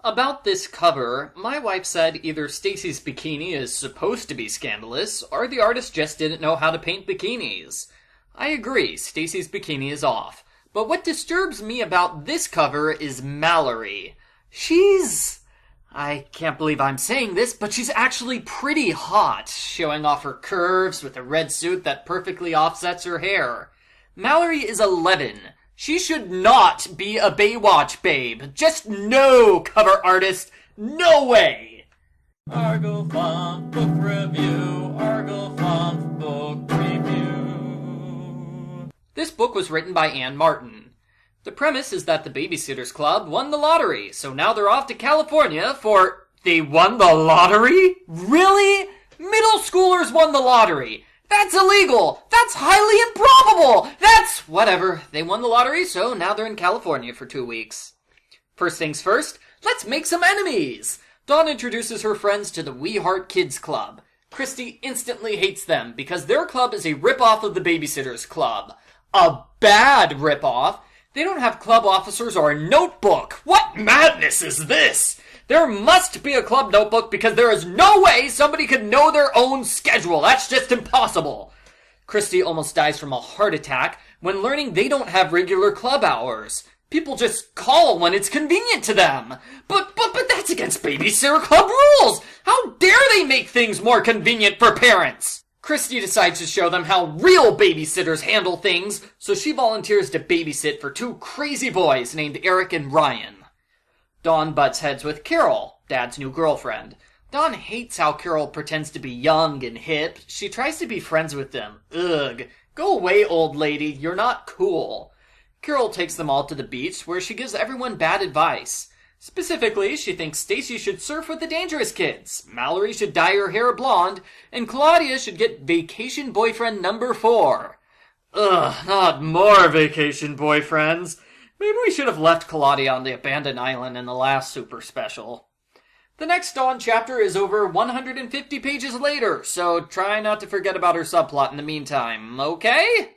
About this cover, my wife said either Stacey's bikini is supposed to be scandalous, or the artist just didn't know how to paint bikinis. I agree, Stacey's bikini is off. But what disturbs me about this cover is Mallory. I can't believe I'm saying this, but she's actually pretty hot, showing off her curves with a red suit that perfectly offsets her hair. Mallory is 11. She should not be a Baywatch babe. Just no, cover artist. No way! Argo Font Book Review. Argo Font Book Review. This book was written by Anne Martin. The premise is that the Babysitters Club won the lottery, so now they're off to California for... They won the lottery? Really? Middle schoolers won the lottery. That's illegal! That's highly improbable! That's... whatever. They won the lottery, so now they're in California for 2 weeks. First things first, let's make some enemies! Dawn introduces her friends to the We Heart Kids Club. Kristy instantly hates them because their club is a rip-off of the Babysitters Club. A bad rip-off. They don't have club officers or a notebook. What madness is this? There must be a club notebook because there is no way somebody could know their own schedule. That's just impossible. Kristy almost dies from a heart attack when learning they don't have regular club hours. People just call when it's convenient to them. But that's against Babysitter Club rules. How dare they make things more convenient for parents? Kristy decides to show them how real babysitters handle things, so she volunteers to babysit for 2 crazy boys named Eric and Ryan. Dawn butts heads with Carol, Dad's new girlfriend. Dawn hates how Carol pretends to be young and hip. She tries to be friends with them. Ugh. Go away, old lady. You're not cool. Carol takes them all to the beach, where she gives everyone bad advice. Specifically, she thinks Stacey should surf with the dangerous kids, Mallory should dye her hair blonde, and Claudia should get vacation boyfriend number 4. Ugh, not more vacation boyfriends. Maybe we should have left Claudia on the abandoned island in the last super special. The next Dawn chapter is over 150 pages later, so try not to forget about her subplot in the meantime, okay?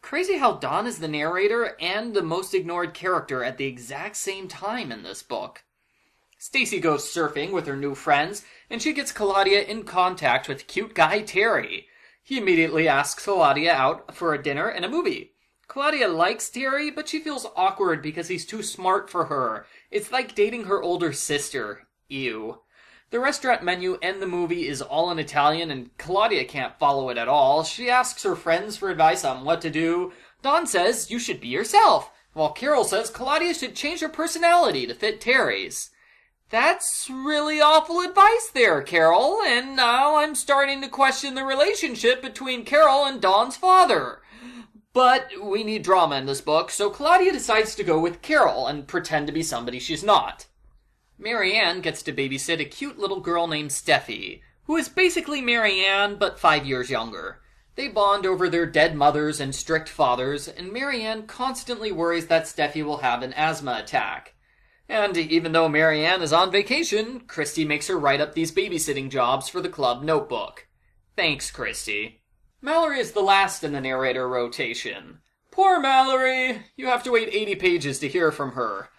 Crazy how Dawn is the narrator and the most ignored character at the exact same time in this book. Stacey goes surfing with her new friends, and she gets Claudia in contact with cute guy Terry. He immediately asks Claudia out for a dinner and a movie. Claudia likes Terry, but she feels awkward because he's too smart for her. It's like dating her older sister. Ew. The restaurant menu and the movie is all in Italian, and Claudia can't follow it at all. She asks her friends for advice on what to do. Dawn says, you should be yourself, while Carol says Claudia should change her personality to fit Terry's. That's really awful advice there, Carol, and now I'm starting to question the relationship between Carol and Dawn's father. But we need drama in this book, so Claudia decides to go with Carol and pretend to be somebody she's not. Marianne gets to babysit a cute little girl named Steffi, who is basically Marianne but 5 years younger. They bond over their dead mothers and strict fathers, and Marianne constantly worries that Steffi will have an asthma attack. And even though Marianne is on vacation, Kristy makes her write up these babysitting jobs for the club notebook. Thanks, Kristy. Mallory is the last in the narrator rotation. Poor Mallory! You have to wait 80 pages to hear from her.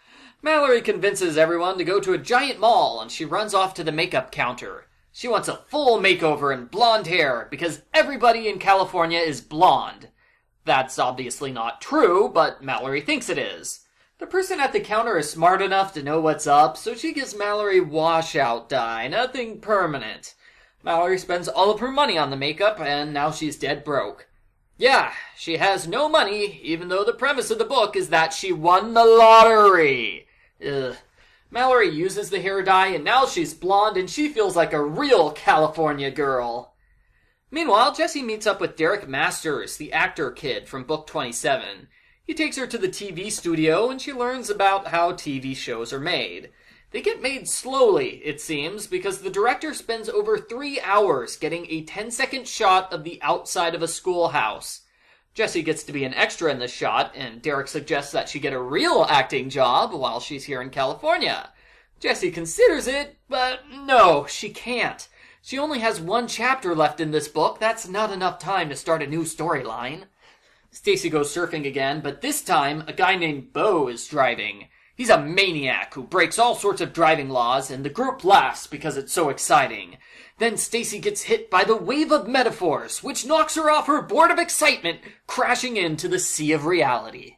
Mallory convinces everyone to go to a giant mall, and she runs off to the makeup counter. She wants a full makeover and blonde hair, because everybody in California is blonde. That's obviously not true, but Mallory thinks it is. The person at the counter is smart enough to know what's up, so she gives Mallory washout dye, nothing permanent. Mallory spends all of her money on the makeup, and now she's dead broke. Yeah, she has no money, even though the premise of the book is that she won the lottery. Ugh. Mallory uses the hair dye, and now she's blonde, and she feels like a real California girl. Meanwhile, Jessi meets up with Derek Masters, the actor kid from book 27. He takes her to the TV studio, and she learns about how TV shows are made. They get made slowly, it seems, because the director spends over 3 hours getting a 10-second shot of the outside of a schoolhouse. Jessi gets to be an extra in the shot, and Derek suggests that she get a real acting job while she's here in California. Jessi considers it, but no, she can't. She only has 1 chapter left in this book. That's not enough time to start a new storyline. Stacey goes surfing again, but this time a guy named Bo is driving. He's a maniac who breaks all sorts of driving laws, and the group laughs because it's so exciting. Then Stacey gets hit by the wave of metaphors, which knocks her off her board of excitement, crashing into the sea of reality.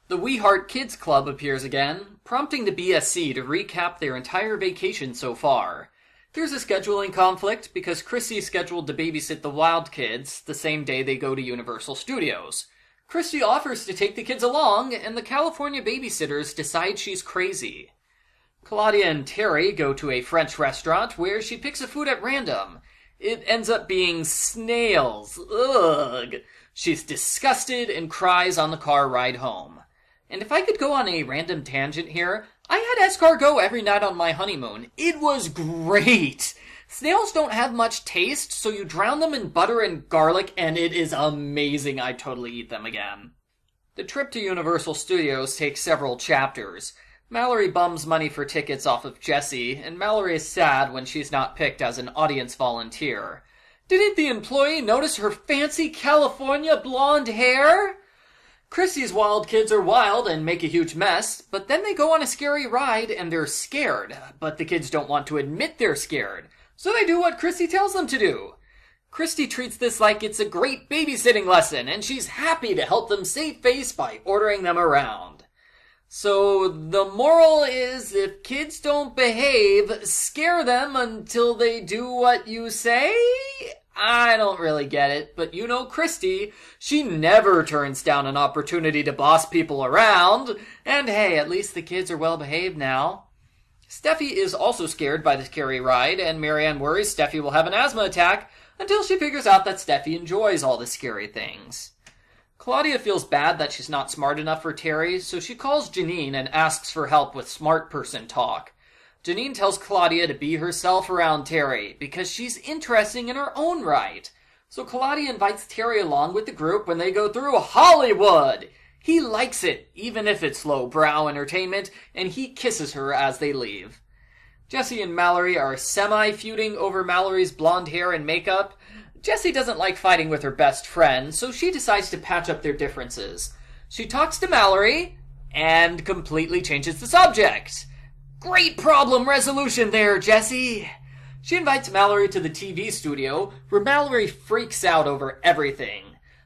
The We Heart Kids Club appears again, prompting the BSC to recap their entire vacation so far. There's a scheduling conflict because Kristy scheduled to babysit the Wild Kids the same day they go to Universal Studios. Kristy offers to take the kids along, and the California babysitters decide she's crazy. Claudia and Terry go to a French restaurant where she picks a food at random. It ends up being snails. Ugh. She's disgusted and cries on the car ride home. And if I could go on a random tangent here, I had escargot every night on my honeymoon. It was great! Snails don't have much taste, so you drown them in butter and garlic, and it is amazing. I'd totally eat them again. The trip to Universal Studios takes several chapters. Mallory bums money for tickets off of Jessi, and Mallory is sad when she's not picked as an audience volunteer. Didn't the employee notice her fancy California blonde hair? Kristy's wild kids are wild and make a huge mess, but then they go on a scary ride and they're scared. But the kids don't want to admit they're scared, so they do what Kristy tells them to do. Kristy treats this like it's a great babysitting lesson, and she's happy to help them save face by ordering them around. So the moral is, if kids don't behave, scare them until they do what you say? I don't really get it, but you know Kristy, she never turns down an opportunity to boss people around, and hey, at least the kids are well behaved now. Steffi is also scared by the scary ride, and Marianne worries Steffi will have an asthma attack until she figures out that Steffi enjoys all the scary things. Claudia feels bad that she's not smart enough for Terry, so she calls Janine and asks for help with smart person talk. Janine tells Claudia to be herself around Terry, because she's interesting in her own right. So Claudia invites Terry along with the group when they go through Hollywood. He likes it, even if it's low-brow entertainment, and he kisses her as they leave. Jessi and Mallory are semi-feuding over Mallory's blonde hair and makeup. Jessi doesn't like fighting with her best friend, so she decides to patch up their differences. She talks to Mallory, and completely changes the subject. Great problem resolution there, Jessi! She invites Mallory to the TV studio, where Mallory freaks out over everything.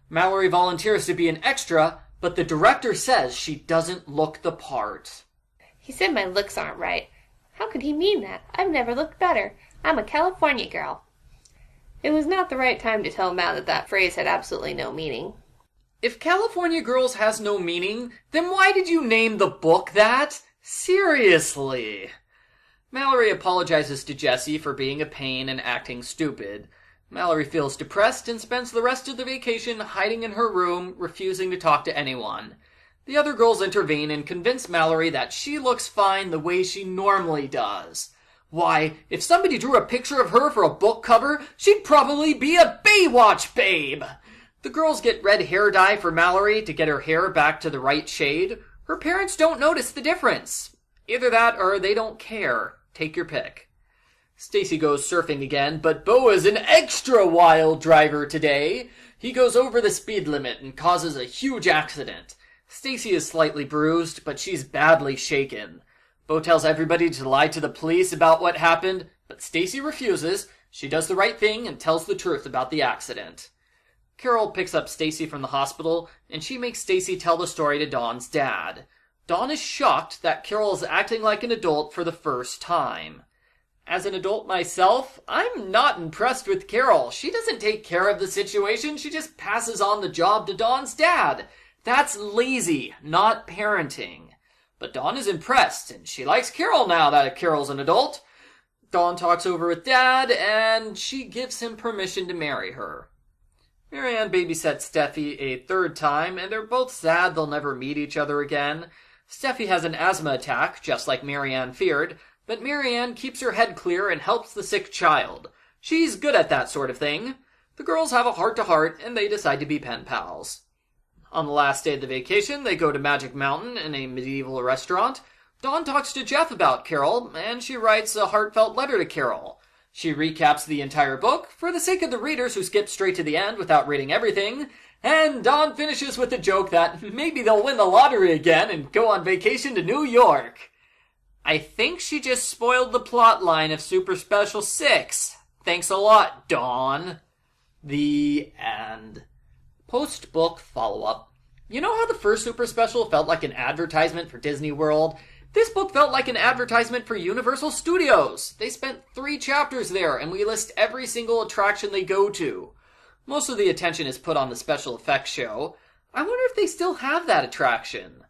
Mallory volunteers to be an extra, but the director says she doesn't look the part. He said my looks aren't right. How could he mean that? I've never looked better. I'm a California girl. It was not the right time to tell Mal that that phrase had absolutely no meaning. If California Girls has no meaning, then why did you name the book that? Seriously. Mallory apologizes to Jessi for being a pain and acting stupid. Mallory feels depressed and spends the rest of the vacation hiding in her room, refusing to talk to anyone. The other girls intervene and convince Mallory that she looks fine the way she normally does. Why, if somebody drew a picture of her for a book cover, she'd probably be a Baywatch babe! The girls get red hair dye for Mallory to get her hair back to the right shade. Her parents don't notice the difference. Either that or they don't care. Take your pick. Stacey goes surfing again, but Beau is an extra wild driver today. He goes over the speed limit and causes a huge accident. Stacey is slightly bruised, but she's badly shaken. Beau tells everybody to lie to the police about what happened, but Stacey refuses. She does the right thing and tells the truth about the accident. Carol picks up Stacey from the hospital, and she makes Stacey tell the story to Dawn's dad. Dawn is shocked that Carol is acting like an adult for the first time. As an adult myself, I'm not impressed with Carol. She doesn't take care of the situation, she just passes on the job to Dawn's dad. That's lazy, not parenting. But Dawn is impressed, and she likes Carol now that Carol's an adult. Dawn talks over with Dad, and she gives him permission to marry her. Marianne babysets Steffi a third time, and they're both sad they'll never meet each other again. Steffi has an asthma attack, just like Marianne feared, but Marianne keeps her head clear and helps the sick child. She's good at that sort of thing. The girls have a heart-to-heart, and they decide to be pen pals. On the last day of the vacation, they go to Magic Mountain in a medieval restaurant. Dawn talks to Jeff about Carol, and she writes a heartfelt letter to Carol. She recaps the entire book, for the sake of the readers who skip straight to the end without reading everything, And Dawn finishes with the joke that maybe they'll win the lottery again and go on vacation to New York. I think she just spoiled the plot line of Super Special 6. Thanks a lot, Dawn. The end. Post-book follow-up. You know how the first Super Special felt like an advertisement for Disney World? This book felt like an advertisement for Universal Studios. They spent 3 chapters there, and we list every single attraction they go to. Most of the attention is put on the special effects show. I wonder if they still have that attraction.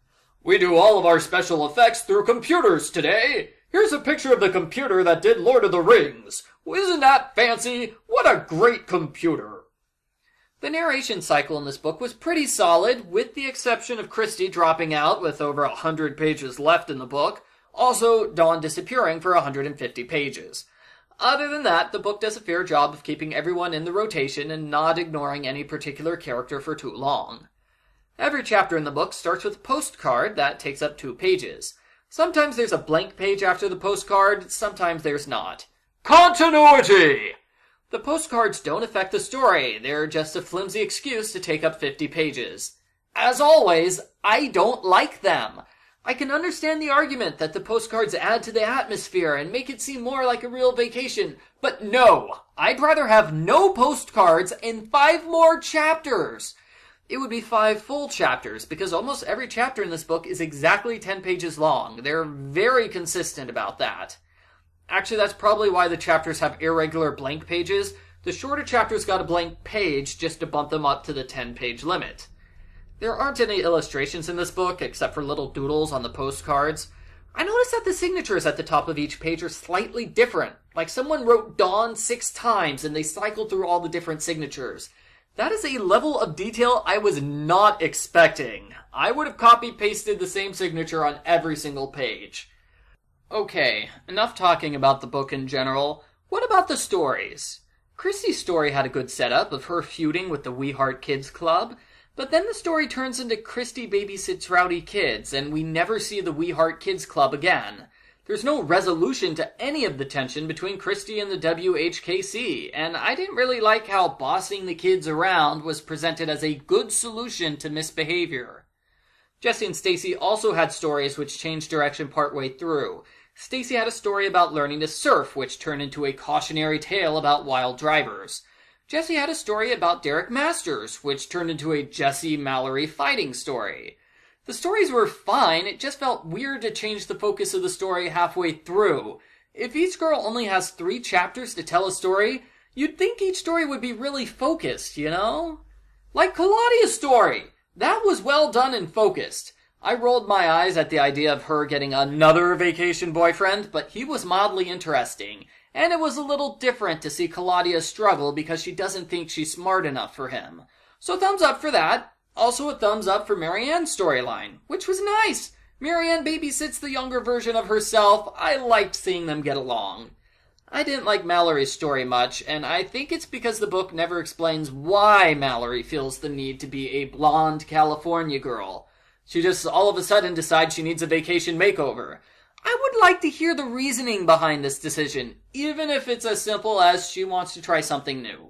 We do all of our special effects through computers today. Here's a picture of the computer that did Lord of the Rings. Isn't that fancy? What a great computer. The narration cycle in this book was pretty solid, with the exception of Kristy dropping out with over 100 pages left in the book. Also, Dawn disappearing for 150 pages. Other than that, the book does a fair job of keeping everyone in the rotation and not ignoring any particular character for too long. Every chapter in the book starts with a postcard that takes up 2 pages. Sometimes there's a blank page after the postcard, sometimes there's not. Continuity! The postcards don't affect the story, they're just a flimsy excuse to take up 50 pages. As always, I don't like them. I can understand the argument that the postcards add to the atmosphere and make it seem more like a real vacation, but no, I'd rather have no postcards and 5 more chapters. It would be 5 full chapters, because almost every chapter in this book is exactly 10 pages long. They're very consistent about that. Actually, that's probably why the chapters have irregular blank pages. The shorter chapters got a blank page just to bump them up to the 10-page limit. There aren't any illustrations in this book, except for little doodles on the postcards. I noticed that the signatures at the top of each page are slightly different. Like someone wrote Dawn 6 times and they cycled through all the different signatures. That is a level of detail I was not expecting. I would have copy-pasted the same signature on every single page. Okay, enough talking about the book in general. What about the stories? Kristy's story had a good setup of her feuding with the We Heart Kids Club, but then the story turns into Kristy babysits rowdy kids, and we never see the We Heart Kids Club again. There's no resolution to any of the tension between Kristy and the WHKC, and I didn't really like how bossing the kids around was presented as a good solution to misbehavior. Jessi and Stacey also had stories which changed direction partway through. Stacey had a story about learning to surf, which turned into a cautionary tale about wild drivers. Jessi had a story about Derek Masters, which turned into a Jessi-Mallory fighting story. The stories were fine, it just felt weird to change the focus of the story halfway through. If each girl only has 3 chapters to tell a story, you'd think each story would be really focused, you know? Like Claudia's story! That was well done and focused. I rolled my eyes at the idea of her getting another vacation boyfriend, but he was mildly interesting. And it was a little different to see Claudia struggle because she doesn't think she's smart enough for him. So thumbs up for that. Also a thumbs up for Marianne's storyline, which was nice. Marianne babysits the younger version of herself. I liked seeing them get along. I didn't like Mallory's story much, and I think it's because the book never explains why Mallory feels the need to be a blonde California girl. She just all of a sudden decides she needs a vacation makeover. I would like to hear the reasoning behind this decision, even if it's as simple as she wants to try something new.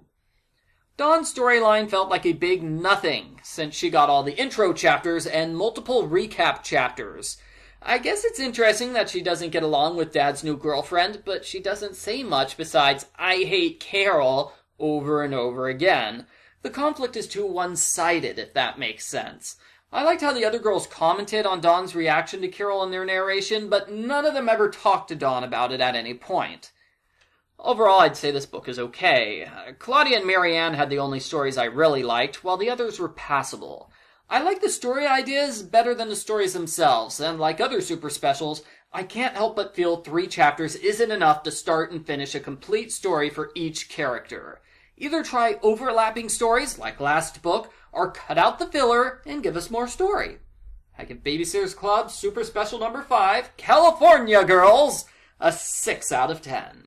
Dawn's storyline felt like a big nothing, since she got all the intro chapters and multiple recap chapters. I guess it's interesting that she doesn't get along with Dad's new girlfriend, but she doesn't say much besides, "I hate Carol," over and over again. The conflict is too one-sided, if that makes sense. I liked how the other girls commented on Dawn's reaction to Carol in their narration, but none of them ever talked to Dawn about it at any point. Overall, I'd say this book is okay. Claudia and Marianne had the only stories I really liked, while the others were passable. I like the story ideas better than the stories themselves, and like other super specials, I can't help but feel 3 chapters isn't enough to start and finish a complete story for each character. Either try overlapping stories, like last book, or cut out the filler and give us more story. I give Babysitters Club Super Special number 5, California Girls, a 6 out of 10.